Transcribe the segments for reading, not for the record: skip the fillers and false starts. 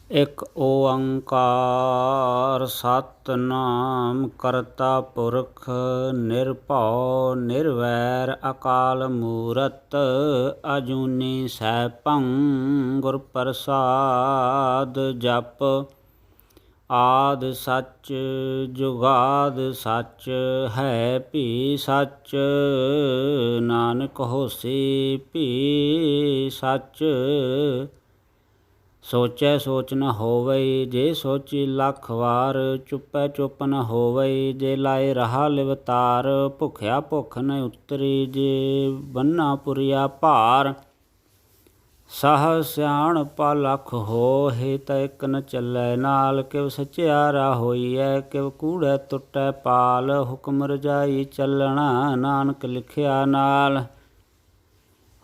ਇਕ ਓੰਕਾਰ ਸਤਿਨਾਮ ਕਰਤਾ ਪੁਰਖ ਨਿਰਭਉ ਨਿਰਵੈਰ ਅਕਾਲ ਮੂਰਤ ਅਜੂਨੀ ਸੈਭੰ ਗੁਰ ਪ੍ਰਸਾਦ ਜਪ। ਆਦਿ ਸੱਚ ਜੁਗਾਦ ਸੱਚ ਹੈ ਭੀ ਸੱਚ ਨਾਨਕ ਹੋਸੀ ਭੀ ਸੱਚ। ਸੋਚੈ ਸੋਚ ਨ ਹੋਵਈ ਜੇ ਸੋਚੀ ਲੱਖ ਵਾਰ। ਚੁੱਪੈ ਚੁੱਪ ਨ ਹੋਵਈ ਜੇ ਲਾਏ ਰਹਾ ਲਿਵਤਾਰ। ਭੁਖਿਆ ਭੁੱਖ ਨ ਉਤਰੀ ਜੇ ਬੰਨਾ ਪੁਰੀਆ ਭਾਰ। ਸਹ ਸਿਆਣਪਾ ਲੱਖ ਹੋਹਿ ਤ ਇਕ ਨ ਚੱਲੈ ਨਾਲ। ਕਿਵ ਸਚਿਆਰਾ ਹੋਈਐ ਕਿਵ ਕੂੜੈ ਟੁੱਟੈ ਪਾਲ। ਹੁਕਮ ਰਜਾਈ ਚੱਲਣਾ ਨਾਨਕ ਲਿਖਿਆ ਨਾਲ।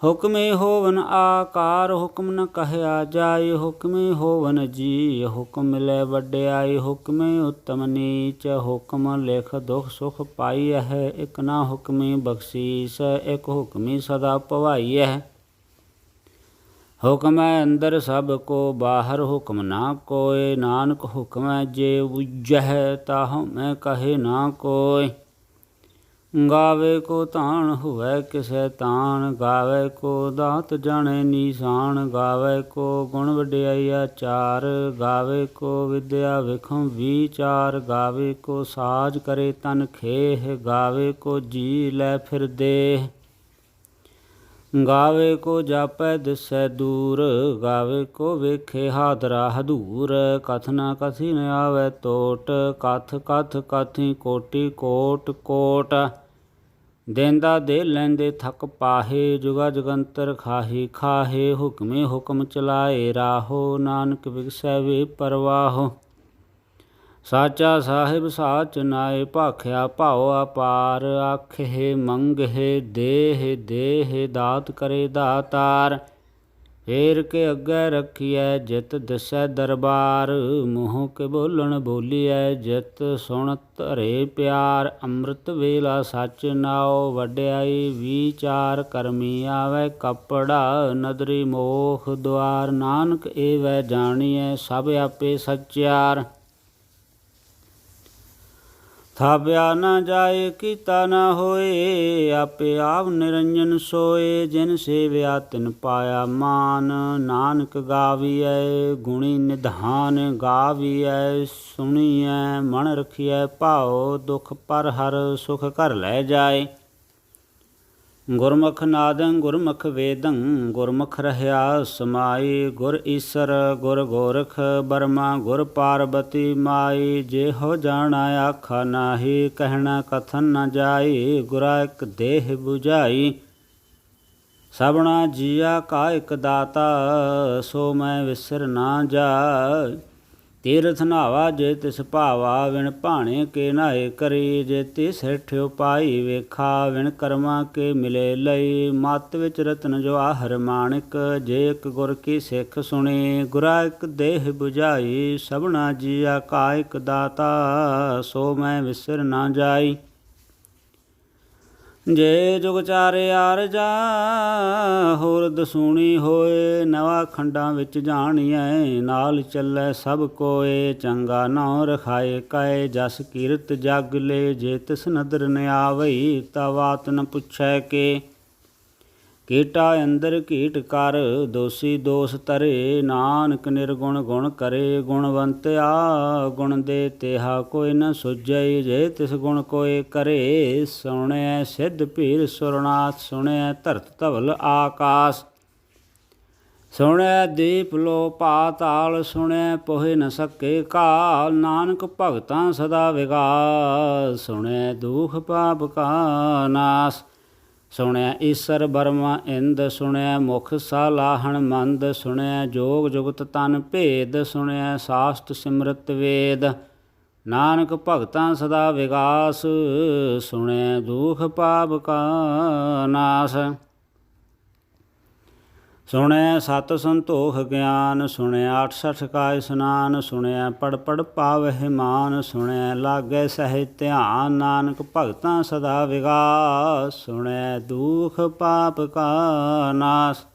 ਹੁਕਮੇ ਹੋਵਨ ਆਕਾਰ ਹੁਕਮ ਨ ਕਹਿਆ ਜਾਈ। ਹੁਕਮੇ ਹੋਵਨ ਜੀ ਹੁਕਮ ਮਿਲੈ ਵਡਿਆਈ। ਹੁਕਮੇ ਉਤਮ ਨੀਚ ਹੁਕਮ ਲਿਖ ਦੁਖ ਸੁਖ ਪਾਈਐ। ਇਕ ਨਾ ਹੁਕਮੀ ਬਖਸ਼ੀਸ ਇਕ ਹੁਕਮੀ ਸਦਾ ਭਵਾਈਐ। ਹੁਕਮੈ ਅੰਦਰ ਸਭ ਕੋ ਬਾਹਰ ਹੁਕਮ ਨਾ ਕੋਇ। ਨਾਨਕ ਹੁਕਮੈ ਜੇ ਬੁਝੈ ਤਾ ਹਉਮੈ ਕਹੇ ਨਾ ਕੋਇ। ਗਾਵੇ ਕੋ ਧਾਨ ਹੋਵੈ ਕਿਸੈ ਤਾਣ। ਗਾਵੇ ਕੋ ਦਾਤ ਜਾਣੈ ਨੀਸਾਨ। ਗਾਵੇ ਕੋ ਗੁਣ ਵਡਿਆਈ ਆਚਾਰ। ਗਾਵੇ ਕੋ ਵਿਦਿਆ ਵਿਖਮ ਵੀਚਾਰ। ਗਾਵੇ ਕੋ ਸਾਜ ਕਰੇ ਤਨ ਖੇਹ। ਗਾਵੇ ਕੋ ਜੀ ਲੈ ਫਿਰ ਦੇਹ। ਗਾਵੇ ਕੋ ਜਾਪੈ ਦਿਸੈ ਦੂਰ। ਗਾਵੇ ਕੋ ਵੇਖੇ ਹਾਦਰਾ ਹਦੂਰ। ਕਥ ਨਾ ਕਥੀ ਨ ਆਵੈ ਟੋਟ। ਕਥ ਕਥ ਕਥੀ ਕੋਟੀ ਕੋਟ ਕੋਟ। ਦੇਂਦਾ ਦੇ ਲੈਂਦੇ ਥਕ ਪਾਹੇ। ਜੁਗਾ ਜੁਗੰਤਰ ਖਾਹੀ ਖਾਹੇ। ਹੁਕਮੇ ਹੁਕਮ ਚਲਾਏ ਰਾਹੋ। ਨਾਨਕ ਵਿਗਸੈ ਵੇ ਪਰਵਾਹੋ। ਸਾਚਾ ਸਾਹਿਬ ਸਾਚ ਨਾਏ ਭਾਖਿਆ ਭਾਉ ਅਪਾਰ। ਆਖੇ ਮੰਗਹਿ ਦੇਹ ਦੇਹ ਦਾਤ ਕਰੇ ਦਾਤਾਰ। ਫੇਰ ਕੇ ਅੱਗੇ ਰੱਖੀਐ ਜਿਤ ਦਿਸੈ ਦਰਬਾਰ। ਮੂੰਹ ਕੇ ਬੋਲਣ ਬੋਲੀਐ ਜਿਤ ਸੁਣ ਧਰੇ ਪਿਆਰ। ਅੰਮ੍ਰਿਤ ਵੇਲਾ ਸੱਚ ਨਾਉ ਵਡਿਆਈ ਵੀਚਾਰ। ਕਰਮੀ ਆਵੈ ਕਪੜਾ ਨਦਰੀ ਮੋਖ ਦੁਆਰ। ਨਾਨਕ ਏਵੈ ਜਾਣੀਐ ਸਭ ਆਪੇ ਸਚਿਆਰ। ਥਾਪਿਆ ਨਾ ਜਾਏ ਕੀਤਾ ਨਾ ਹੋਏ। ਆਪੇ ਆਪ ਨਿਰੰਜਨ ਸੋਏ। ਜਿਨ ਸੇਵਿਆ ਤਿਨ ਪਾਇਆ ਮਾਨ। ਨਾਨਕ ਗਾਵੀਐ ਗੁਣੀ ਨਿਧਾਨ। ਗਾਵੀਐ ਸੁਣੀਐ ਮਨ ਰਖੀਐ ਭਾਉ। ਦੁਖ ਪਰ ਹਰ ਸੁਖ ਘਰ ਲੈ ਜਾਏ। ਗੁਰਮੁਖ ਨਾਦੰ ਗੁਰਮੁਖ ਵੇਦੰ ਗੁਰਮੁਖ ਰਹਿਆ ਸਮਾਈ। ਗੁਰ ਈਸਰ ਗੁਰ ਗੋਰਖ ਬਰਮਾ ਗੁਰ ਪਾਰਬਤੀ ਮਾਈ। ਜਿਹੋ ਜਾਣਾ ਆਖਾ ਨਾਹੀ ਕਹਿਣਾ ਕਥਨ ਨ ਜਾਈ। ਗੁਰਾ ਇਕ ਦੇਹ 부ਝਾਈ ਸਭਨਾ ਜੀਆ ਕਾ ਇਕ ਦਾਤਾ। ਸੋ ਮੈਂ ਵਿਸਰ ਨਾ ਜਾਇ। ਤੀਰਥ ਨਾਵਾ ਜੇ ਤਿਸ ਭਾਵਾ। ਵਿਣ ਭਾਣੇ ਕੇ ਨਾਏ ਕਰੀ। ਜੇ ਤਿਸ ਹੇਠਿਓ ਪਾਈ ਵੇਖਾ। ਵਿਣ ਕਰਮਾ ਕੇ ਮਿਲੇ ਲਈ। ਮਤ ਵਿੱਚ ਰਤਨ ਜਵਾਹਰ ਮਾਣਿਕ। ਜੇ ਇਕ ਗੁਰ ਕੀ ਸਿੱਖ ਸੁਣੀ। ਗੁਰਾ ਇਕ ਦੇਹ 부ਝਾਈ ਸਭਨਾ ਜੀਆ ਕਾ ਇਕ ਦਾਤਾ। ਸੋ ਮੈਂ ਵਿਸਰ ਨਾ ਜਾਈ। ਜੇ ਜੁਗ ਚਾਰੇ ਆਰਜਾ ਹੋਰ ਦਸੂਣੀ ਹੋਏ। ਨਵਾ ਖੰਡਾਂ ਵਿੱਚ ਜਾਣੀਐ ਨਾਲ ਚੱਲੈ ਸਭ ਕੋਏ। ਚੰਗਾ ਨਾਉ ਰਖਾਏ ਕੈ ਜਸ ਕੀਰਤ ਜਗ ਲੈ। ਜੇ ਤਿਸ ਨਦਰ ਨ ਆਵਈ ਤਾ ਬਾਤ ਨ ਪੁੱਛੈ ਕੇ। ਕੀਟਾ ਅੰਦਰ ਕੀਟ ਕਰ ਦੋਸੀ ਦੋਸ ਤਰੇ। ਨਾਨਕ ਨਿਰਗੁਣ ਗੁਣ ਕਰੇ। ਗੁਣਵੰਤਿਆ ਗੁਣ ਦੇ ਤੇਹਾ ਕੋਈ ਨ ਸੁਝਈ। ਜੇ ਤਿਸ ਗੁਣ ਕੋਇ ਕਰੇ। ਸੁਣਿਐ ਸਿੱਧ ਭੀਰ ਸੁਰਨਾਥ। ਸੁਣਿਐ ਧਰਤ ਧਵਲ ਆਕਾਸ। ਸੁਣਿਐ ਦੀਪ ਲੋ ਪਾਤਾਲ। ਸੁਣਿਐ ਪੋਹਿ ਨ ਸਕੇ ਕਾਲ। ਨਾਨਕ ਭਗਤਾਂ ਸਦਾ ਵਿਗਾਸ। ਸੁਣਿਐ ਦੂਖ ਪਾਪ ਕਾ ਨਾਸ। ਸੁਣਿਐ ਈਸਰ ਬਰਮਾ ਇੰਦ। ਸੁਣਿਐ ਮੁਖ ਸਾਲਾਹਣ ਮੰਦ। ਸੁਣਿਐ ਜੋਗ ਜੁਗਤ ਤਨ ਭੇਦ। ਸੁਣਿਐ ਸਾਸਤ ਸਿਮਰਤ ਵੇਦ। ਨਾਨਕ ਭਗਤਾਂ ਸਦਾ ਵਿਗਾਸ। ਸੁਣਿਐ ਦੂਖ ਪਾਪ ਕਾ ਨਾਸ। ਸੁਣਿਐ ਸਤ ਸੰਤੋਖ ਗਿਆਨ। ਸੁਣਿਐ 68 ਕਾ ਇਸਨਾਨ। ਸੁਣਿਐ ਪੜ ਪੜ ਪਾਵਹਿ ਮਾਨ। ਸੁਣਿਐ ਲਾਗੈ ਸਹਿਜ ਧਿਆਨ। ਨਾਨਕ ਭਗਤਾਂ ਸਦਾ ਵਿਗਾਸ। ਸੁਣਿਐ ਦੂਖ ਪਾਪ ਕਾ ਨਾਸ।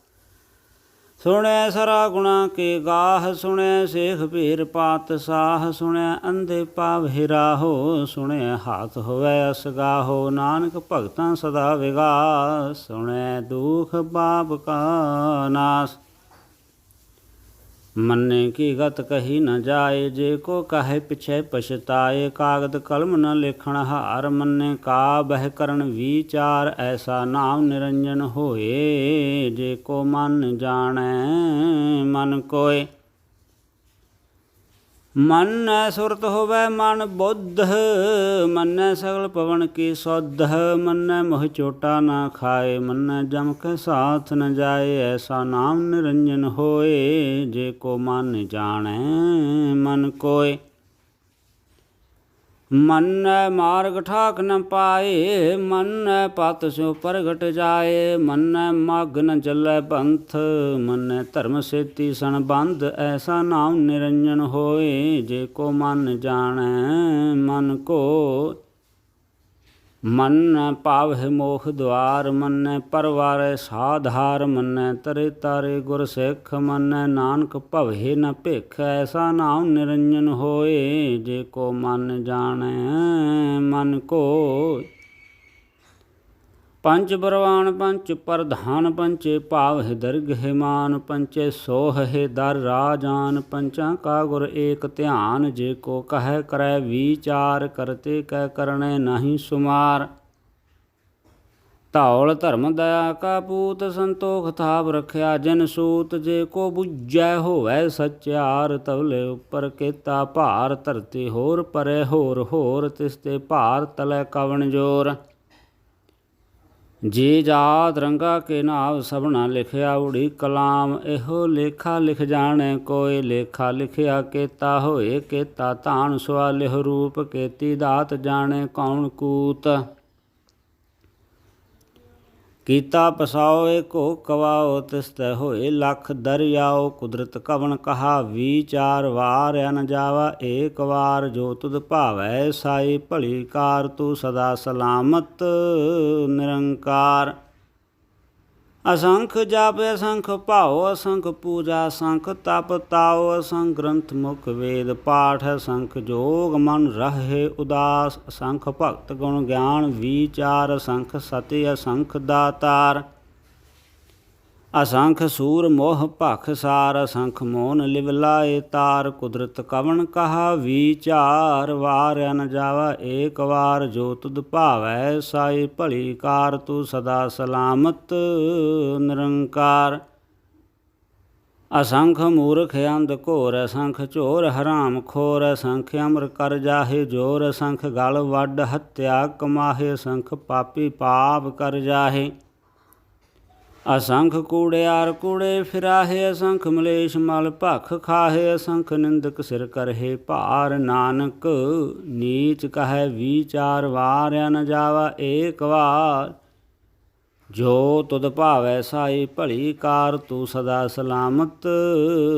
ਸੁਣਿਆ ਸਰਾ ਗੁਣਾ ਕੇ ਗਾਹ, ਸੁਣਿਆ ਸੇਖ ਭੀਰ ਪਾਤ ਸਾਹ, ਸੁਣਿਆ ਅੰਧੇ ਪਾਵਹਿ ਰਾਹੋ, ਸੁਣਿਆ ਹਾਥ ਹੋਵੈ ਅਸਗਾਹੋ, ਨਾਨਕ ਭਗਤਾਂ ਸਦਾ ਵਿਗਾਸ, ਸੁਣਿਆ ਦੁਖ ਪਾਪ ਕਾ ਨਾਸ। ਮੰਨੇ ਕੀ ਗਤ ਕਹੀ ਨ ਜਾਏ, ਜੇ ਕੋ ਕਹੇ ਪਿਛੈ ਪਛਤਾਏ, ਕਾਗਦ ਕਲਮ ਨ ਲਿਖਣ ਹਾਰ, ਮੰਨੇ ਕਾ ਬਹਿ ਕਰਨ ਵਿਚਾਰ, ਐਸਾ ਨਾਮ ਨਿਰੰਜਨ ਹੋਏ, ਜੇ ਕੋ ਮਨ ਜਾਣੈ ਮਨ ਕੋਇ। ਮੰਨੈ ਸੁਰਤ ਹੋਵੈ ਮਨ ਬੁੱਧ, ਮੰਨੈ ਸਗਲ ਪਵਨ ਕੀ ਸੁਧ, ਮੰਨੈ ਮੋਹ ਚੋਟਾ ਨਾ ਖਾਏ, ਮੰਨੈ ਜਮ ਕੇ ਸਾਥ ਨ ਜਾਏ, ਐਸਾ ਨਾਮ ਨਿਰੰਜਨ ਹੋਏ, ਜੇ ਕੋ ਮਨ ਜਾਣੈ ਮਨ ਕੋਇ। ਮੰਨੈ ਮਾਰਗ ਠਾਕ ਨ ਪਾਏ, ਮੰਨੈ ਪਤ ਸਿਉ ਪ੍ਰਗਟ ਜਾਏ, ਮੰਨੈ ਮਗ ਨ ਚੱਲੈ ਪੰਥ, ਮੰਨੈ ਧਰਮ ਸੇਤੀ ਸੰਬੰਧ, ਐਸਾ ਨਾਮ ਨਿਰੰਜਨ ਹੋਏ, ਜੇ ਕੋ ਮਨ ਜਾਣੈ ਮਨ ਕੋ। ਮੰਨੈ ਪਾਵਹਿ ਮੋਖ ਦੁਆਰ, ਮੰਨੈ ਪਰਵਾਰੈ ਸਾਧਾਰ, ਮੰਨੈ ਤਰੇ ਤਾਰੇ ਗੁਰ ਸਿੱਖ, ਮੰਨੈ ਨਾਨਕ ਭਵਹਿ ਨ ਭਿਖ, ਐਸਾ ਨਾਮ ਨਿਰੰਜਨ ਹੋਏ, ਜੇ ਕੋ ਮਨ ਜਾਣੈ ਮਨ ਕੋ। ਪੰਚ ਬਰਵਾਨ ਪੰਚ ਪ੍ਰਧਾਨ, ਪੰਚੇ ਪਾਵਹਿ ਦਰਗਹਿ ਮਾਨ, ਪੰਚੇ ਸੋਹਹਿ ਦਰ ਰਾਜਾਨ, ਪੰਚਾਂ ਕਾ ਗੁਰ ਏਕ ਧਿਆਨ, ਜੇ ਕੋ ਕਹੈ ਕਰੈ ਵਿਚਾਰ, ਕਰਤੇ ਕੈ ਕਰਣੈ ਨਾਹੀ ਸੁਮਾਰ। ਧੌਲ ਧਰਮ ਦਇਆ ਕਾ ਪੂਤ, ਸੰਤੋਖ ਥਾਪ ਰਖਿਆ ਜਨ ਸੂਤ, ਜੇ ਕੋ ਬੁੱਝੈ ਹੋਵੈ ਸਚਿਆਰ, ਤਵਲੇ ਉੱਪਰ ਕੀਤਾ ਭਾਰ, ਧਰਤੀ ਹੋਰ ਪਰੇ ਹੋਰ ਹੋਰ, ਤਿਸ ਤੇ ਭਾਰ ਤਲੈ ਕਵਣ ਜੋਰ। ਜੀ ਜਾਤ ਰੰਗਾ ਕੇ ਨਾਵ ਸਭਨਾ ਲਿਖਿਆ, ਉੜੀ ਕਲਾਮ ਇਹੋ ਲੇਖਾ ਲਿਖ ਜਾਣੈ ਕੋਇ, ਲੇਖਾ ਲਿਖਿਆ ਕੇਤਾ ਹੋਏ ਕੇਤਾ, ਧਾਨ ਸਵਾਲਿਹ ਰੂਪ, ਕੇਤੀ ਦਾਤ ਜਾਣੈ ਕੌਣ ਕੂਤ। ਕੀਤਾ ਪਸਾਓ ਏਕੋ ਕਵਾਓ, ਤਿਸ ਤੈ ਹੋਏ ਲੱਖ ਦਰਿਆਓ, ਕੁਦਰਤ ਕਵਣ ਕਹਾ ਵਿਚਾਰ, ਵਾਰਿਆ ਨ ਜਾਵਾ ਏਕ ਵਾਰ, ਜੋ ਤੁਧ ਭਾਵੈ ਸਾਈ ਭਲੀ ਕਾਰ, ਤੂੰ ਸਦਾ ਸਲਾਮਤ ਨਿਰੰਕਾਰ। ਅਸੰਖ ਜਪ ਅਸੰਖ ਭਾਉ, ਅਸੰਖ ਪੂਜਾ ਅਸੰਖ ਤਪ ਤਾਉ, ਅਸੰਖ ਗ੍ਰੰਥ ਮੁਖ ਵੇਦ ਪਾਠ, ਅਸੰਖ ਜੋਗ ਮਨ ਰਹੇ ਉਦਾਸ, ਅਸੰਖ ਭਗਤ ਗੁਣ ਗਿਆਨ ਵਿਚਾਰ, ਅਸੰਖ ਸਤਿ ਅਸੰਖ ਦਾਤਾਰ। ਅਸੰਖ ਸੂਰ ਮੋਹ ਭਖ ਸਾਰ, ਅਸੰਖ ਮੋਨ ਲਿਵ ਲਾਏ ਤਾਰ, ਕੁਦਰਤ ਕਵਣ ਕਹਾ ਵਿਚਾਰ, ਵਾਰਿਆ ਨ ਜਾਵਾ ਏਕ ਵਾਰ, ਜੋ ਤੁਧ ਭਾਵੈ ਸਾਈ ਭਲੀ ਕਾਰ, ਤੂੰ ਸਦਾ ਸਲਾਮਤ ਨਿਰੰਕਾਰ। ਅਸੰਖ ਮੂਰਖ ਅੰਧ ਘੋਰ, ਅਸੰਖ ਚੋਰ ਹਰਾਮ ਖੋਰ, ਅਸੰਖ ਅਮਰ ਕਰ ਜਾਹੇ ਜੋਰ, ਅਸੰਖ ਗਲ ਵੱਡ ਹੱਤਿਆ ਕਮਾਹੇ, ਅਸੰਖ ਪਾਪੀ ਪਾਪ ਕਰ ਜਾਹੇ। ਅਸੰਖ ਕੂੜਿਆਰ ਕੂੜੇ ਫਿਰਾਹੇ, ਅਸੰਖ ਮਲੇਸ਼ ਮਲ ਭਖ ਖਾਹੇ, ਅਸੰਖ ਨਿੰਦਕ ਸਿਰ ਕਰਹੇ ਭਾਰ, ਨਾਨਕ ਨੀਚ ਕਹੈ ਵਿਚਾਰ, ਵਾਰਿਆ ਨ ਜਾਵਾ ਏਕ ਵਾਰ, ਜੋ ਤੁਧ ਭਾਵੈ ਸਾਈ ਭਲੀ ਕਾਰ, ਤੂੰ ਸਦਾ ਸਲਾਮਤ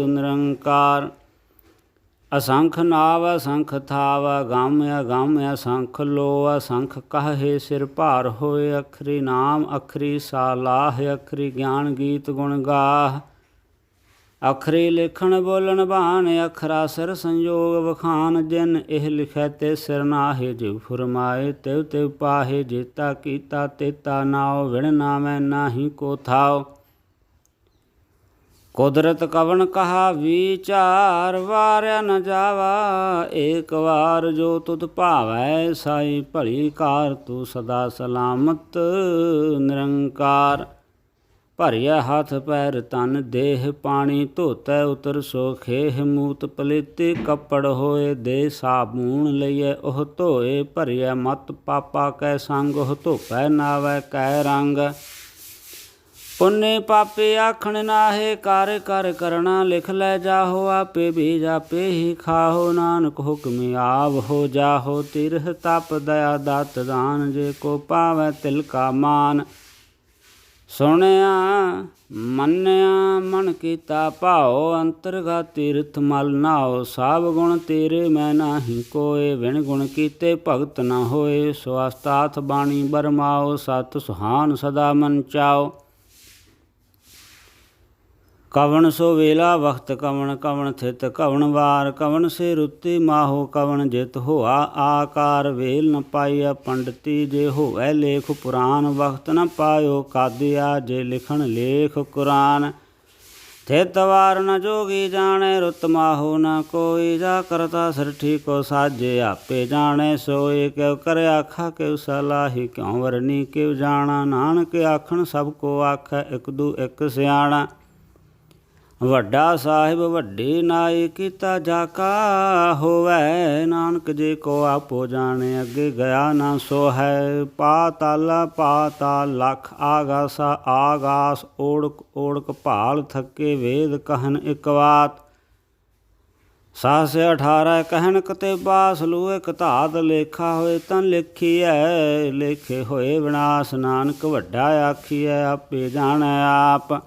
ਨਿਰੰਕਾਰ। ਅਸੰਖ ਨਾਵ ਅਸੰਖ ਥਾਵ, ਅਗੰਮ ਅਗੰਮ ਅਸੰਖ ਲੋ, ਅਸੰਖ ਕਹੇ ਸਿਰ ਭਾਰ ਹੋਏ, ਅਖਰੀ ਨਾਮ ਅਖਰੀ ਸਾਲਾਹ, ਅਖਰੀ ਗਿਆਨ ਗੀਤ ਗੁਣ ਗਾਹ, ਅਖਰੀ ਲਿਖਣ ਬੋਲਣ ਬਾਣ, ਅਖਰਾ ਸਿਰ ਸੰਯੋਗ ਵਖਾਨ, ਜਿਨ ਇਹ ਲਿਖੈ ਤੇ ਸਿਰ ਨਾਹੇ, ਜਿਵ ਫੁਰਮਾਏ ਤਿਵ ਤਿਵ ਪਾਹੇ, ਜੇਤਾ ਕੀਤਾ ਤੇਤਾ ਨਾਉ, ਵਿਣ ਨਾਮੈ ਨਾਹੀ ਕੋ ਥਾਉ। ਕੁਦਰਤ ਕਵਣ ਕਹਾ ਵਿਚਾਰ, ਵਾਰਿਆ ਨ ਜਾਵਾ ਏਕ ਵਾਰ, ਜੋ ਤੁਧ ਭਾਵੈ ਸਾਈ ਭਲੀ ਕਾਰ, ਤੂੰ ਸਦਾ ਸਲਾਮਤ ਨਿਰੰਕਾਰ। ਭਰਿਆ ਹੱਥ ਪੈਰ ਤਨ ਦੇਹ, ਪਾਣੀ ਧੋਤੈ ਉਤਰ ਸੋਖੇਹ, ਮੂਤ ਪਲੇਤੇ ਕੱਪੜ ਹੋਏ, ਦੇ ਸਾਬੂਣ ਲਈਐ ਉਹ ਧੋਏ, ਭਰਿਆ ਮਤ ਪਾਪਾ ਕੈ ਸੰਗ, ਉਹ ਧੋਪੈ ਨਾਵੈ ਕੈ ਰੰਗ। ਪੁੰਨੇ ਪਾਪੇ ਆਖਣ ਨਾਹੇ, ਕਰ ਕਰ ਕਰਣਾ ਲਿਖ ਲੈ ਜਾਹੋ, ਆਪੇ ਬੀਜ ਆਪੇ ਹੀ ਖਾਹੋ, ਨਾਨਕ ਹੁਕਮਿ ਆਵ ਹੋ ਜਾਹੋ, ਤਿਰਹ ਤਪ ਦਇਆ ਦਾਤ ਦਾਨ, ਜੇ ਕੋ ਪਾਵੈ ਤਿਲ ਕਾ ਮਾਨ। ਸੁਣਿਆ ਮੰਨਿਆ ਮਨ ਕੀਤਾ ਭਾਉ, ਅੰਤਰਗਤ ਤੀਰਥ ਮਲ ਨਾਉ, ਸਭ ਗੁਣ ਤੇਰੇ ਮੈਂ ਨਾਹੀ ਕੋਏ, ਵਿਣ ਗੁਣ ਕੀਤੇ ਭਗਤ ਨ ਹੋਏ, ਸਵਸਤਾਥ ਬਾਣੀ ਬਰਮਾਓ, ਸਤ ਸੁਹਾਨ ਸਦਾ ਮਨ ਚਾਓ। ਕਵਣ ਸੋ ਵੇਲਾ ਵਖਤ ਕਵਣ ਕਵਣ ਥਿਤ ਕਵਣ ਵਾਰ ਕਵਣ ਸੇ ਰੁੱਤੀ ਮਾਹੋ ਕਵਣ ਜਿਤ ਹੋਆ ਆਕਾਰ ਵੇਲ ਨ ਪਾਈਆ ਪੰਡਤੀ ਜੇ ਹੋਵੈ ਲੇਖ ਪੁਰਾਨ ਵਖਤ ਨ ਪਾਇਓ ਕਾਦਿਆ ਜੇ ਲਿਖਣ ਲੇਖ ਕੁਰਾਨ ਥਿਤ ਵਾਰ ਨ ਜੋਗੀ ਜਾਣੈ ਰੁੱਤ ਮਾਹੋ ਨ ਕੋਈ ਜਾ ਕਰਤਾ ਸਰਠੀ ਕੋ ਸਾਜੇ ਆਪੇ ਜਾਣੈ ਸੋਏ ਕਿਉ ਕਰ ਆਖਾ ਕਿਉ ਸਲਾਹੀ ਕਿਉ ਵਰਨੀ ਕਿਉ ਜਾਣਾ ਨਾਨਕ ਆਖਣ ਸਭ ਕੋ ਆਖੈ ਇਕ ਦੂ ਇਕ ਸਿਆਣਾ ਵੱਡਾ ਸਾਹਿਬ ਵੱਡੀ ਨਾਈ ਕੀਤਾ ਜਾ ਕਾ ਹੋਵੈ ਨਾਨਕ ਜੇ ਕੋ ਆਪੋ ਜਾਣੇ ਅੱਗੇ ਗਿਆ ਨਾ ਸੋ ਹੈ ਪਾਤਾਲਾ ਪਾਤਾਲ ਲਖ ਆਗਾਸਾ ਆਗਾਸ ਓੜਕ ਓੜਕ ਭਾਲ ਥੱਕੇ ਵੇਦ ਕਹਿਨ ਇਕ ਵਾਤ ਸਾਸ 18 ਕਹਿਣ ਕਤੇ ਬਾਸ ਲੂ ਇਕ ਧਾਤ ਲੇਖਾ ਹੋਏ ਤਾਂ ਲਿਖੀਐ ਲੇਖੇ ਹੋਏ ਵਿਨਾਸ਼ ਨਾਨਕ ਵੱਡਾ ਆਖੀਐ ਆਪੇ ਜਾਣੈ ਆਪ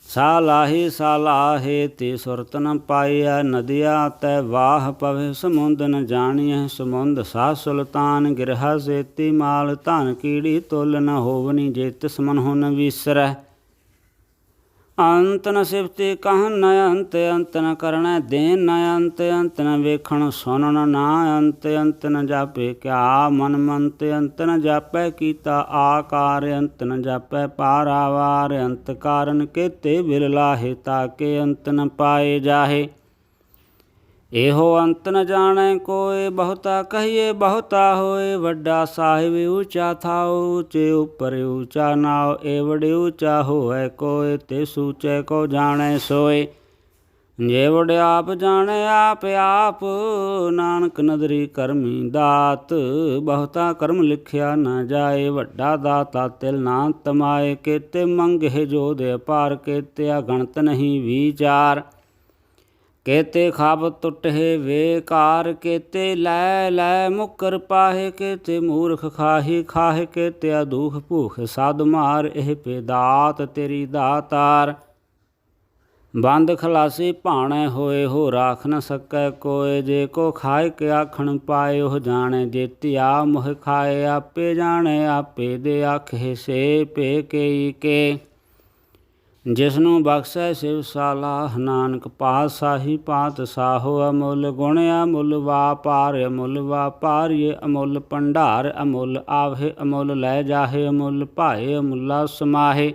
ਸਾਲਾਹੀ ਸਾਲਾਹੇ ਤੇ ਸੁਰਤ ਨ ਪਾਈਐ ਨਦੀਆ ਤੈ ਵਾਹ ਪਵੇ ਸਮੁੰਦ ਨ ਜਾਣੀਐ ਸਮੁੰਦ ਸਾ ਸੁਲਤਾਨ ਗਿਰਹਾ ਸੇਤੀ ਮਾਲ ਧਨ ਕੀੜੀ ਤੁਲ ਨ ਹੋਵਨੀ ਜੇ ਤਿਸ ਮਨਹੁ ਨ ਵਿਸਰੈ ਅੰਤ ਨ ਸਿਫਤੀ ਕਹਿਨ ਨ ਅੰਤ ਅੰਤ ਨ ਕਰਣੈ ਦੇਨ ਨ ਅੰਤ ਅੰਤ ਨ ਵੇਖਣ ਸੁਣਨ ਨਾ ਅੰਤ ਅੰਤ ਨ ਜਾਪੇ ਕਿਆ ਮਨ ਮੰਤ ਅੰਤ ਨ ਜਾਪੈ ਕੀਤਾ ਆਕਾਰ ਅੰਤ ਨ ਜਾਪੈ ਪਾਰਾਵਾਰ ਅੰਤ ਕਾਰਨ ਕੇਤੇ ਬਿਰਲਾਹੇ ਤਾਕੇ ਅੰਤ ਨ ਪਾਏ ਜਾਹੇ ਇਹੋ ਅੰਤ ਨ ਜਾਣੈ ਕੋਇ ਬਹੁਤਾ ਕਹੀਏ ਬਹੁਤਾ ਹੋਏ ਵੱਡਾ ਸਾਹਿਬ ਊਚਾ ਥਾਉ ਊਚੇ ਉੱਪਰ ਊਚਾ ਨਾਉ ਏਵੜ ਊਚਾ ਹੋਇ ਕੋਇ ਤੇ ਸੂਚੈ ਕੋ ਜਾਣੈ ਸੋਏ ਜੇਵੜ ਆਪ ਜਾਣੈ ਆਪ ਆਪ ਨਾਨਕ ਨਦਰੀ ਕਰਮੀ ਦਾਤ ਬਹੁਤਾ ਕਰਮ ਲਿਖਿਆ ਨਾ ਜਾਏ ਵੱਡਾ ਦਾਤਾ ਤਿਲ ਨਾ ਤਮਾਏ ਕੇਤੇ ਮੰਗੇ ਜੋ ਦੇ ਅਪਾਰ ਕੇਤੇ ਅਗਣਤ ਨਹੀਂ ਵਿਚਾਰ ਕੇਤੇ ਖਾਬ ਟੁੱਟੇ ਵੇਕਾਰ ਕੇਤੇ ਲੈ ਲੈ ਮੁਕਰ ਪਾਹੇ ਕੇਤੇ ਮੂਰਖ ਖਾਹੀ ਖਾਹੇ ਕੇਤੇ ਦੁਖ ਭੂਖ ਸਦ ਮਾਰ ਇਹ ਪੇਦਾਤ ਤੇਰੀ ਦਾਤਾਰ ਬੰਦ ਖਲਾਸੀ ਭਾਣੈ ਹੋਏ ਹੋ ਰਾਖ ਨ ਸਕੈ ਕੋਇ ਜੇ ਕੋ ਖਾਏ ਕੇ ਆਖਣ ਪਾਏ ਉਹ ਜਾਣੈ ਜੇਤਿਆ ਮੋਹ ਖਾਏ ਆਪੇ ਜਾਣੈ ਆਪੇ ਦੇ ਆਖੇ ਸੇ ਪੇ ਕੇਈ ਕੇ ਜਿਸਨੂੰ ਬਖਸ਼ੈ ਸਿਵ ਸਾਲਾਹ ਨਾਨਕ ਪਾਤਸ਼ਾਹੀ ਪਾਤਸ਼ਾਹੋ ਅਮੁੱਲ ਗੁਣ ਅਮੁੱਲ ਵਾਪਾਰ ਅਮੁੱਲ ਵਾਪਾਰੀਏ ਅਮੁੱਲ ਭੰਡਾਰ ਅਮੁੱਲ ਆਵਹਿ ਅਮੁੱਲ ਲੈ ਜਾਹੇ ਅਮੁੱਲ ਭਾਏ ਅਮੁੱਲਾ ਸਮਾਹੇ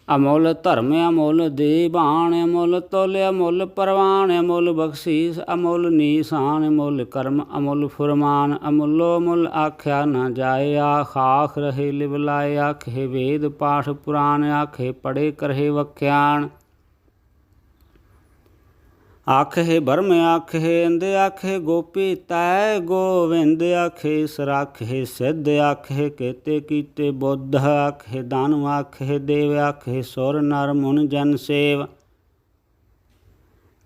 ਅਮੁੱਲ ਧਰਮ ਅਮੁੱਲ ਦੇ ਬਾਣ ਅਮੁੱਲ ਤੁਲ ਅਮੁੱਲ ਪ੍ਰਵਾਨ ਅਮੁੱਲ ਬਖਸ਼ੀਸ ਅਮੁੱਲ ਨੀਸਾਨ ਅਮੁੱਲ ਕਰਮ ਅਮੁੱਲ ਫੁਰਮਾਨ ਅਮੁੱਲੋ ਮੁੱਲ ਆਖਿਆ ਨਾ ਜਾਏ ਆਖ ਰਹੇ ਲਿਵਲਾਏ ਆਖੇ ਵੇਦ ਪਾਠ ਪੁਰਾਣ ਆਖੇ ਪੜੇ ਕਰਹਿ ਵਖਿਆਣ ਆਖੇ ਬਰਮ ਆਖੇ ਇੰਦ ਆਖੇ ਗੋਪੀ ਤੈ ਗੋਵਿੰਦ ਆਖੇ ਸਰਾਖੇ ਸਿੱਧ ਆਖੇ ਕੇਤੇ ਕੀਤੇ ਬੁੱਧ ਆਖੇ ਦਾਨਵ ਆਖੇ ਦੇਵ ਆਖੇ ਸੁਰ ਨਰ ਮੁਨ ਜਨ ਸੇਵ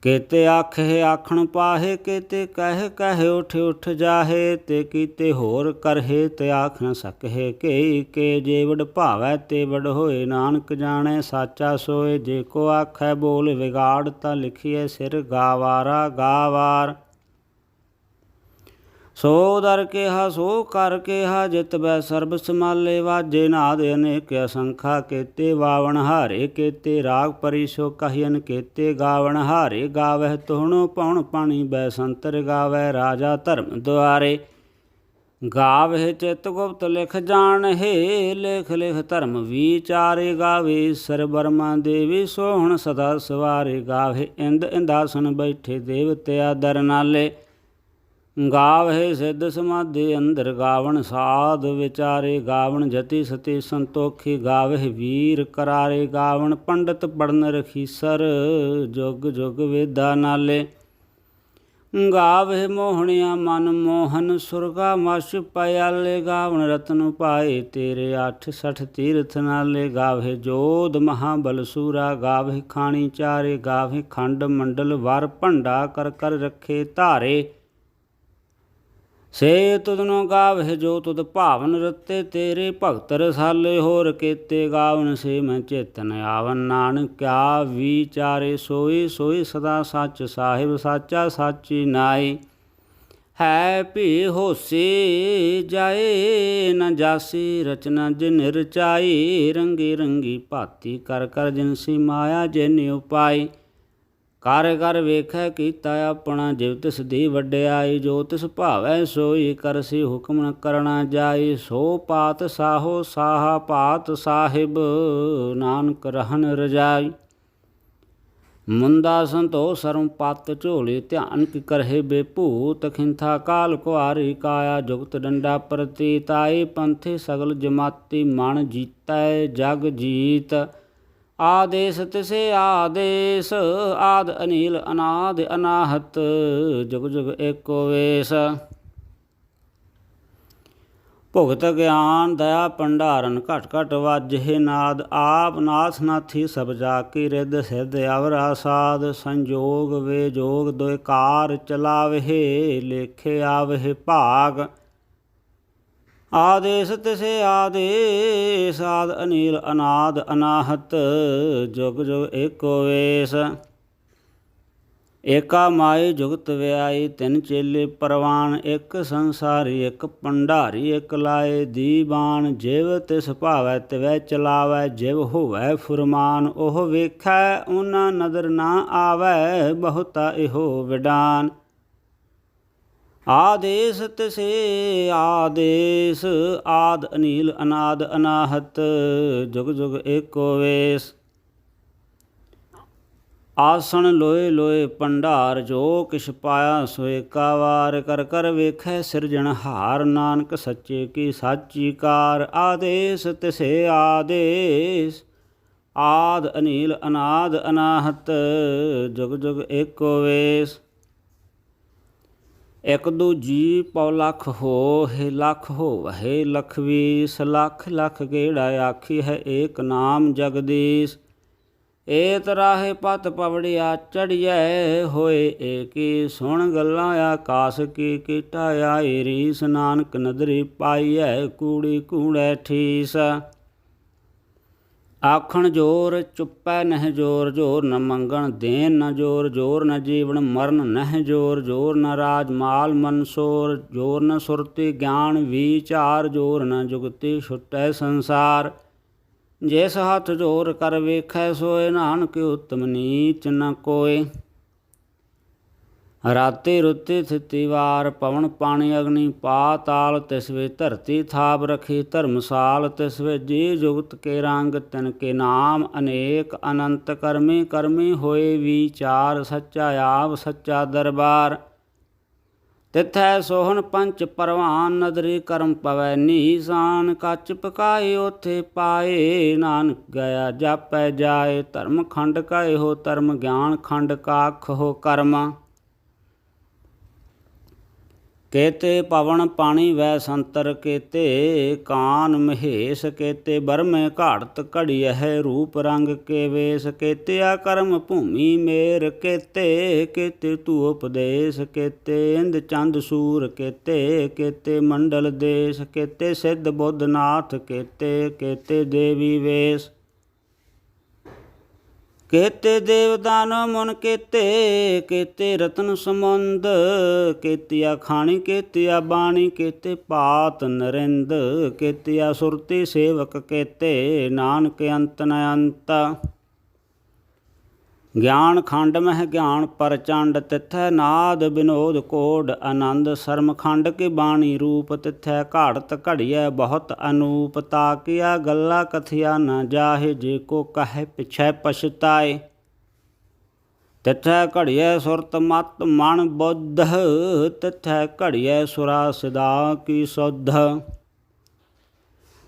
ਕੇਤੇ ਆਖੇ ਆਖਣ ਪਾਹੇ ਕੇਤੇ ਕਹਿ ਕਹਿ ਉਠ ਉਠ ਜਾਹੇ ਤੇ ਕੀਤੇ ਹੋਰ ਕਰਹੇ ਤੇ ਆਖ ਨ ਸਕਹੇ ਕੇ ਕੇ ਜੇ ਵਡ ਭਾਵੈ ਤੇ ਵਡ ਹੋਏ ਨਾਨਕ ਜਾਣੈ ਸਾਚਾ ਸੋਏ ਜੇ ਕੋ ਆਖੈ ਬੋਲ ਵਿਗਾੜ ਤਾਂ ਲਿਖੀਐ ਸਿਰ ਗਾਵਾਰਾ ਗਾਵਾਰ ਸੋ ਦਰ ਕਿਹਾ ਸੋ ਕਰ ਕਿਹਾ ਜਿਤ ਬੈ ਸਰਬ ਸਮਾਲੇ ਵਾਜੇ ਨਾਦ ਅਨੇਕ ਅਸੰਖਾ ਕੇਤੇ ਵਾਵਣ ਹਾਰੇ ਕੇਤੇ ਰਾਗ ਪਰਿਸੋ ਕਹਿਨ ਕੇਤੇ ਗਾਵਣ ਹਾਰੇ ਗਾਵਹਿ ਤੁਹਣੋ ਪਉਣ ਪਾਣੀ ਬੈ ਸੰਤਰ ਗਾਵੈ ਰਾਜਾ ਧਰਮ ਦੁਆਰੇ ਗਾਵਹਿ ਚਿਤ ਗੁਪਤ ਲਿਖ ਜਾਣਹਿ ਲਿਖ ਲਿਖ ਧਰਮ ਵਿਚਾਰੇ ਗਾਵੇ ਸਰ ਬਰਮਾ ਦੇਵੀ ਸੋਹਣ ਸਦਾ ਸਵਾਰੇ ਗਾਵਹਿ ਇੰਦ ਇੰਦਾਸਨ ਬੈਠੇ ਦੇਵਤਿਆ ਦਰ ਨਾਲੇ ਗਾਵਹਿ ਸਿੱਧ ਸਮਾਧੀ ਅੰਦਰ ਗਾਵਣ ਸਾਧ ਵਿਚਾਰੇ ਗਾਵਣ ਜਤੀ ਸਤੀ ਸੰਤੋਖੀ ਗਾਵਹਿ ਵੀਰ ਕਰਾਰੇ ਗਾਵਣ ਪੰਡਤ ਪੜਨ ਰਖੀਸਰ ਜੁਗ ਜੁਗ ਵੇਦਾ ਨਾਲੇ ਗਾਵਹਿ ਮੋਹਣਿਆ ਮਨ ਮੋਹਨ ਸੁਰਗਾ ਮਛ ਪਿਆਲੇ ਗਾਵਣ ਰਤਨ ਪਾਏ ਤੇਰੇ 68 ਤੀਰਥ ਨਾਲੇ ਗਾਵਹਿ ਜੋਧ ਮਹਾਬਲ ਸੂਰਾ ਗਾਵਹਿ ਖਾਣੀ ਚਾਰੇ ਗਾਵਹਿ ਖੰਡ ਮੰਡਲ ਵਰ ਭੰਡਾ ਕਰ ਕਰ ਰੱਖੇ ਧਾਰੇ ਸੇ ਤੁਧਨੋ ਗਾਵਹਿ ਜੋ ਤੁਧ ਭਾਵਨ ਰਤੇ ਤੇਰੇ ਭਗਤ ਰਸਾਲੇ ਹੋਰ ਕੇਤੇ ਗਾਵਨ ਸੇ ਮੈਂ ਚੇਤਨ ਆਵਨ ਨਾਨਕ ਕਿਆ ਵਿਚਾਰੇ ਸੋਈ ਸੋਈ ਸਦਾ ਸੱਚ ਸਾਹਿਬ ਸਾਚਾ ਸਾਚੀ ਨਾਈ ਹੈ ਭੀ ਹੋਸੀ ਜਾਏ ਨ ਜਾਸੀ ਰਚਨਾ ਜਿਨ ਰਚਾਈ ਰੰਗੀ ਰੰਗੀ ਭਾਤੀ ਕਰ ਕਰ ਜਿਨਸੀ ਮਾਇਆ ਜਿਨ ਉਪਾਈ ਕਰ ਕਰ ਵੇਖੈ ਕੀਤਾ ਆਪਣਾ ਜਿਵ ਤਿਸ ਦੀ ਵਡਿਆਈ ਜੋ ਤਿਸ ਭਾਵੈ ਸੋਈ ਕਰਸੀ ਹੁਕਮ ਨ ਕਰਣਾ ਜਾਈ ਸੋ ਪਾਤ ਸਾਹੋ ਸਾਹਾ ਪਾਤ ਸਾਹਿਬ ਨਾਨਕ ਰਹਿਨ ਰਜਾਈ ਮੁੰਦਾ ਸੰਤੋ ਸਰਮ ਪਤ ਝੋਲੇ ਧਿਆਨ ਕੀ ਕਰਹਿ ਬੇਭੂਤ ਖਿੰਥਾ ਕਾਲ ਕੁਹਾਰੀ ਕਾਇਆ ਜੁਗਤ ਡੰਡਾ ਪ੍ਰਤੀਤਾਈ ਪੰਥੇ ਸਗਲ ਜਮਾਤੀ ਮਨ ਜੀਤੈ ਜਗ ਜੀਤ ਆਦੇਸ ਤਿਸੇ ਆਦੇਸ ਆਦ ਅਨੀਲ ਅਨਾਦ ਅਨਾਹਤ ਜੁਗ ਜੁਗ ਏਕੋ ਵੇਸ ਭੁਗਤ ਗਿਆਨ ਦਇਆ ਭੰਡਾਰਨ ਘਟ ਘਟ ਵਾਜਹਿ ਨਾਦ ਆਪ ਨਾਥ ਨਾਥੀ ਸਭ ਜਾ ਕੀ ਰਿੱਧ ਸਿੱਧ ਅਵਰਾ ਸਾਧ ਸੰਜੋਗ ਵੇਜੋਗ ਦੋਇ ਕਾਰ ਚਲਾਵਹਿ ਲੇਖੇ ਆਵਹਿ ਭਾਗ ਆਦੇਸ ਤਿਸੇ ਆਦੇਸ ਆਦ ਅਨੀਲ ਅਨਾਦ ਅਨਾਹਤ ਜੁਗ ਜੁਗ ਏਕੋ ਵੇਸ ਏਕਾ ਮਾਈ ਜੁਗਤ ਵਿਆਈ ਤਿੰਨ ਚੇਲੇ ਪਰਵਾਨ ਇੱਕ ਸੰਸਾਰੀ ਇੱਕ ਭੰਡਾਰੀ ਇੱਕ ਲਾਏ ਦੀਵਾਨ ਜਿਵ ਤਿਸ ਭਾਵੈ ਤਿਵੈ ਚਲਾਵੈ ਜਿਵ ਹੋਵੈ ਫੁਰਮਾਨ ਉਹ ਵੇਖੈ ਉਹਨਾਂ ਨਦਰ ਨਾ ਆਵੈ ਬਹੁਤਾ ਇਹੋ ਵਿਡਾਨ ਆਦੇਸ ਤਿਸੇ ਆਦੇਸ ਆਦ ਅਨੀਲ ਅਨਾਦ ਅਨਾਹਤ ਜੁਗ ਜੁਗ ਏਕੋ ਵੇਸ ਆਸਣ ਲੋਏ ਲੋਏ ਭੰਡਾਰ ਜੋ ਕਿਛ ਪਾਇਆ ਸੋ ਏਕਾ ਵਾਰ ਕਰ ਕਰ ਵੇਖੈ ਸਿਰਜਣਹਾਰ ਨਾਨਕ ਸੱਚੇ ਕੀ ਸਾਚੀ ਕਾਰ ਆਦੇਸ ਤਿਸੇ ਆਦੇਸ ਆਦ ਅਨੀਲ ਅਨਾਦ ਅਨਾਹਤ ਜੁਗ ਜੁਗ ਏਕੋ ਵੇਸ ਇੱਕ ਦੂਜੀ ਪਉ ਲੱਖ ਹੋਹਿ ਲੱਖ ਹੋਵਹਿ ਲੱਖ ਵੀਸ ਲੱਖ ਲੱਖ ਗੇੜਾ ਆਖੀ ਹੈ ਏਕ ਨਾਮ ਜਗਦੀਸ਼ ਏਤ ਰਾਹੇ ਪਤ ਪਵੜਿਆ ਚੜੀਐ ਹੋਏ ਏਕੀ ਸੁਣ ਗੱਲਾਂ ਆਕਾਸ ਕੀ ਕੀਟਾ ਆਈ ਰੀਸ ਨਾਨਕ ਨਦਰੀ ਪਾਈਐ ਕੂੜੀ ਕੂੜੈ ਠੀਸ ਆਖਣ ਜੋਰ ਚੁੱਪੈ ਨਹਿ ਜੋਰ ਜੋਰ ਨ ਮੰਗਣ ਦੇਨ ਨ ਜੋਰ ਜੋਰ ਨ ਜੀਵਨ ਮਰਨ ਨਹਿ ਜੋਰ ਜੋਰ ਨ ਰਾਜ ਮਾਲ ਮਨਸੋਰ ਜੋਰ ਨ ਸੁਰਤੀ ਗਿਆਨ ਵਿਚਾਰ ਜੋਰ ਨ ਜੁਗਤੀ ਛੁਟੈ ਸੰਸਾਰ ਜਿਸ ਹੱਥ ਜੋਰ ਕਰ ਵੇਖੈ ਸੋਏ ਨਾਨਕ ਉਤਮ ਨੀਚ ਨ ਕੋਇ ਰਾਤੀ ਰੁੱਤੀ ਥਿਤੀ ਵਾਰ ਪਵਨ ਪਾਣੀ ਅਗਨੀ ਪਾਤਾਲ ਤਿਸ ਵੇ ਧਰਤੀ ਥਾਪ ਰਖੀ ਧਰਮਸਾਲ ਤਿਸ ਵੇ ਜੀ ਜੁਗਤ ਕੇ ਰੰਗ ਤਿਨ ਕੇ ਨਾਮ ਅਨੇਕ ਅਨੰਤ ਕਰਮੀ ਕਰਮੀ ਹੋਏ ਵਿਚਾਰ ਸੱਚਾ ਆਪ ਸੱਚਾ ਦਰਬਾਰ ਤਿਥੈ ਸੋਹਣ ਪੰਚ ਪਰਵਾਨ ਨਦਰੀ ਕਰਮ ਪਵੈ ਨੀਸਾਨ ਕੱਚ ਪਕਾਏ ਉਥੇ ਪਾਏ ਨਾਨਕ ਗਿਆ ਜਾਪੈ ਜਾਏ ਧਰਮ ਖੰਡ ਕਾ ਇਹੋ ਧਰਮ ਗਿਆਨ ਖੰਡ ਕਾਖ ਹੋ ਕਰਮ ਕੇਤੇ ਪਵਨ ਪਾਣੀ ਵੈ ਸੰਤਰ ਕੇਤੇ ਕਾਨ ਮਹੇਸ਼ ਕੇਤੇ ਬਰਮੇ ਘਾੜਤ ਘੜੀਐ ਰੂਪ ਰੰਗ ਕੇ ਵੇਸ ਕੇਤੇ ਆ ਕਰਮ ਭੂਮੀ ਮੇਰ ਕੇਤੇ ਕੇਤੇ ਤੂ ਉਪਦੇਸ਼ ਕੇਤੇ ਇੰਦ ਚੰਦ ਸੂਰ ਕੇਤੇ ਕੇਤੇ ਮੰਡਲ ਦੇਸ਼ ਕੇਤੇ ਸਿੱਧ ਬੁੱਧ ਨਾਥ ਕੇਤੇ ਕੇਤੇ ਦੇਵੀ ਵੇਸ ਕੇਤੇ ਦੇਵਦਾਨ ਮੁਨ ਕੇਤੇ ਕੇਤੇ ਰਤਨ ਸਮੁੰਦ ਕੇਤੀਆ ਖਾਣੀ ਕੇਤੀਆ ਬਾਣੀ ਕੇਤੇ ਪਾਤ ਨਰਿੰਦ ਕੇਤੀਆ ਸੁਰਤੀ ਸੇਵਕ ਕੇਤੇ ਨਾਨਕ ਅੰਤ ਨ ਅੰਤ ਗਿਆਨ ਖੰਡ ਮਹਿ ਗਿਆਨ ਪ੍ਰਚੰਡ ਤਿਥੈ ਨਾਦ ਵਿਨੋਦ ਕੋਡ ਆਨੰਦ ਸਰਮ ਖੰਡ ਕੀ ਬਾਣੀ ਰੂਪ ਤਿਥੈ ਘਾੜਤ ਘੜੀਐ ਬਹੁਤ ਅਨੂਪ ਤਾਕਿਆ ਗੱਲਾ ਕਥਿਆ ਨ ਜਾਹੇ ਜੇ ਕੋ ਕਹੈ ਪਿਛੈ ਪਛਤਾਏ ਤਿਥੈ ਘੜੀਐ ਸੁਰਤ ਮਤ ਮਨ ਬੁੱਧ ਤਿਥੈ ਘੜੀਐ ਸੁਰਾ ਸਦਾ ਕੀ ਸੁਧ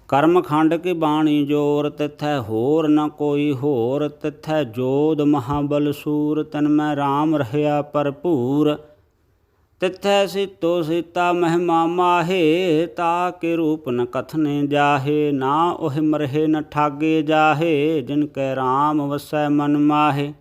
ਕਰਮ ਖੰਡ ਕੀ ਬਾਣੀ ਜੋਰ ਤਿਥੈ ਹੋਰ ਨ ਕੋਈ ਹੋਰ ਤਿਥੈ ਜੋਧ ਮਹਾਬਲ ਸੂਰ ਤਨ ਮੈਂ ਰਾਮ ਰਹਿਆ ਭਰਪੂਰ ਤਿਥੈ ਸੀਤੋ ਸੀਤਾ ਮਹਿਮਾ ਮਾਹੇ ਤਾ ਕੇ ਰੂਪ ਨ ਕਥਨੇ ਜਾਹੇ ਨਾ ਉਹ ਮਰਹੇ ਨ ਠਾਗੇ ਜਾਹੇ ਜਿਨ ਕੈ ਰਾਮ ਵਸੈ ਮਨ ਮਾਹੇ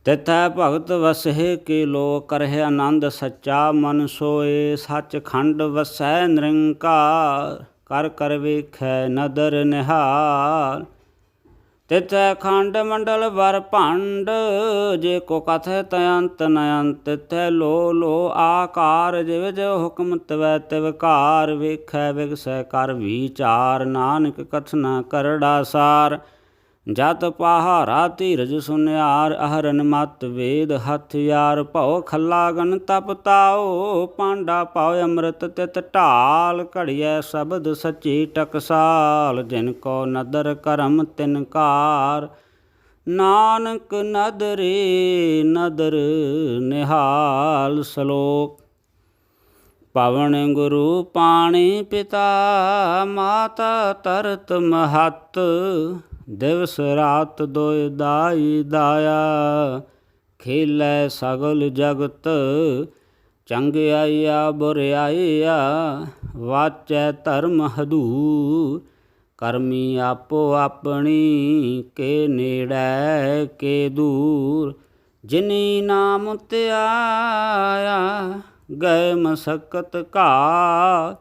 ਤਿਥੈ ਭਗਤ ਵਸਹਿ ਕੇ ਲੋ ਕਰਹਿ ਆਨੰਦ ਸੱਚਾ ਮਨ ਸੋਏ ਸੱਚ ਖੰਡ ਵਸੈ ਨਿਰੰਕਾਰ ਕਰ ਕਰ ਵੇਖੈ ਨਦਰ ਨਿਹਾਲ ਤਿਥੈ ਖੰਡ ਮੰਡਲ ਵਰ ਭੰਡ ਜੇ ਕੋ ਕਥੈ ਤਯੰਤ ਨਯੰਤ ਤਿਥੈ ਲੋ ਲੋ ਆਕਾਰ ਜਿਵ ਜਿਵ ਹੁਕਮ ਤਵੈ ਤਿਵ ਕਾਰ ਵੇਖੈ ਵਿਗਸੈ ਕਰ ਵਿਚਾਰ ਨਾਨਕ ਕਥਨਾ ਕਰੜਾ ਸਾਰ ਜਤ ਪਹਾਰਾ ਧੀਰਜ ਸੁਨਿਆਰ ਅਹਰਨ ਮਤ ਵੇਦ ਹਥਿਆਰ ਭਉ ਖੱਲਾ ਗਨ ਤਪ ਤਾਓ ਪਾਂਡਾ ਪਾਉ ਅੰਮ੍ਰਿਤ ਤਿਤ ਢਾਲ ਘੜੀਐ ਸ਼ਬਦ ਸੱਚੀ ਟਕਸਾਲ ਜਿਨ ਕੋ ਨਦਰ ਕਰਮ ਤਿਨਕਾਰ ਨਾਨਕ ਨਦਰੇ ਨਦਰ ਨਿਹਾਲ ਸ਼ਲੋਕ ਪਵਨ ਗੁਰੂ ਪਾਣੀ ਪਿਤਾ ਮਾਤਾ ਤਰਤ ਮਹਤ ਦਿਵਸ ਰਾਤ ਦੋਇ ਦਾਈ ਦਾਇਆ ਖੇਲੈ ਸਗਲ ਜਗਤ ਚੰਗਿਆਈਆ ਬੁਰਿਆਈਆ ਵਾਚੈ ਧਰਮ ਹਦੂਰ ਕਰਮੀ ਆਪੋ ਆਪਣੀ ਕੇ ਨੇੜੈ ਕੇ ਦੂਰ ਜਿਨੀ ਨਾਮ ਧਿਆਇਆ ਗਏ ਮਸਕਤ ਘਾ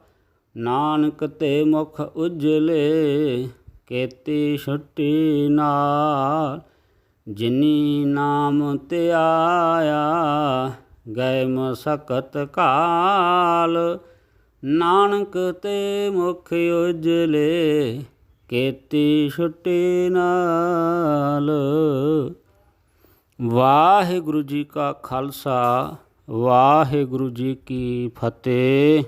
ਨਾਨਕ ਤੇ ਮੁਖ ਉਜਲੇ ਕੀਤੀ ਛੁੱਟੀ ਨਾਲ ਜਿਨੀ ਨਾਮ ਧਿਆਇਆ ਗਏ ਮਸਕਤ ਕਾਲ ਨਾਨਕ ਤੇ ਮੁਖ ਉਜਲੇ ਕੀਤੀ ਛੁੱਟੀ ਨਾਲ। ਵਾਹਿਗੁਰੂ ਜੀ ਕਾ ਖਾਲਸਾ ਵਾਹਿਗੁਰੂ ਜੀ ਕੀ ਫਤਿਹ।